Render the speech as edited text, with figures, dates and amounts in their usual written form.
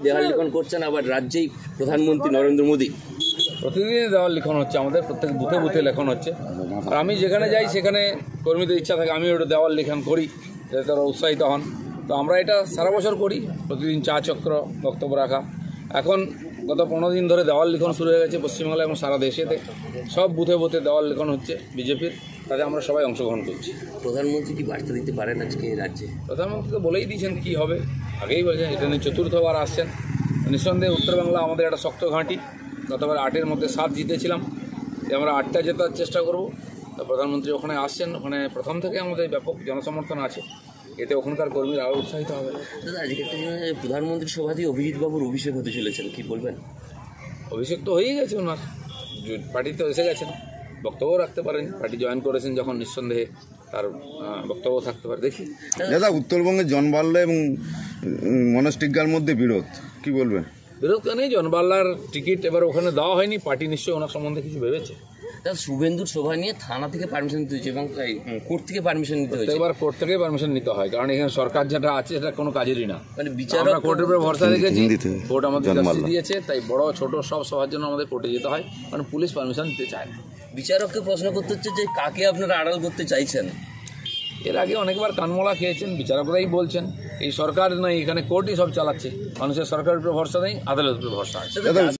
দেওয়াল লিখন করছেন, আবার রাজ্যেই প্রধানমন্ত্রী নরেন্দ্র মোদী। প্রতিদিনই দেওয়াল লিখন হচ্ছে, আমাদের প্রত্যেক বুথে বুথে লেখন হচ্ছে। আর আমি যেখানে যাই সেখানে কর্মীদের ইচ্ছা থাকে আমি ওটা দেওয়াল লিখন করি, যাতে তারা উৎসাহিত হন। তো আমরা এটা সারা বছর করি, প্রতিদিন চা চক্র, বক্তব্য রাখা। এখন গত 15 দিন ধরে দেওয়াল লিখন শুরু হয়ে গেছে পশ্চিমবাংলা এবং সারা দেশেতে। সব বুথে বুথে দেওয়াল লিখন হচ্ছে বিজেপির, তাতে আমরা সবাই অংশগ্রহণ করছি। প্রধানমন্ত্রী কি বার্তা দিতে পারেন আজকে রাজ্যে? প্রধানমন্ত্রী তো বলেই দিয়েছেন কী হবে, আগেই বলেছেন। এটা নিয়ে চতুর্থবার আসছেন। নিঃসন্দেহে উত্তরবাংলা আমাদের একটা শক্ত ঘাঁটি। গতবার 8-এর মধ্যে 7 জিতেছিলাম, আমরা 8টা জেতার চেষ্টা করব। তো প্রধানমন্ত্রী ওখানে আসছেন, ওখানে প্রথম থেকে আমাদের ব্যাপক জনসমর্থন আছে, এতে ওখানকার কর্মীরা আরও উৎসাহিত হবে। দাদা, আজকে একটা প্রধানমন্ত্রীর সভাতেই অভিজিৎ বাবুর অভিষেক হতে চলেছেন, কি বলবেন? অভিষেক তো হয়েই গেছে ওনার, পার্টিতে এসে গেছেন, বক্তব্য রাখতে পারেন। পার্টি জয়েন করেছেন যখন, নিঃসন্দেহে তার বক্তব্য থাকতে পারে। দেখি দাদা, উত্তরবঙ্গে জন বাল্লা এবং মনোজ টিগ্গার মধ্যে বিরোধ, কি বলবেন? বিরোধ নেই, জন বাল্লার টিকিট এবার ওখানে দেওয়া হয়নি, পার্টি নিশ্চয়ই ওনার সম্বন্ধে কিছু ভেবেছে। দাদা, শুভেন্দুর সভা নিয়ে থানা থেকে পারমিশন নিতে হয়েছে এবং কোর্ট থেকে পারমিশন নিতে হয়েছে। এবার কোর্ট থেকে পারমিশন নিতে হয়, কারণ এখানে সরকার যেটা আছে সেটা কোনো কাজেরই না। মানে বিচারক, আমরা কোর্টের উপরে ভরসা রেখেছি, কোর্ট আমাদের জাস্টিস দিয়েছে, তাই বড় ছোট সব সবার জন্য আমাদের কোর্টে যেতে হয়, কারণ পুলিশ পারমিশন দিতে চায় না। বিচারককে প্রশ্ন করতে হচ্ছে যে কাকে আপনারা আড়াল করতে চাইছেন। এর আগে অনেকবার কানমোলা খেয়েছেন, বিচারকরাই বলছেন এই সরকার নয়, এখানে কোর্টই সব চালাচ্ছে। মানুষের সরকারের উপরে ভরসা নেই, আদালতের উপরে ভরসা আছে।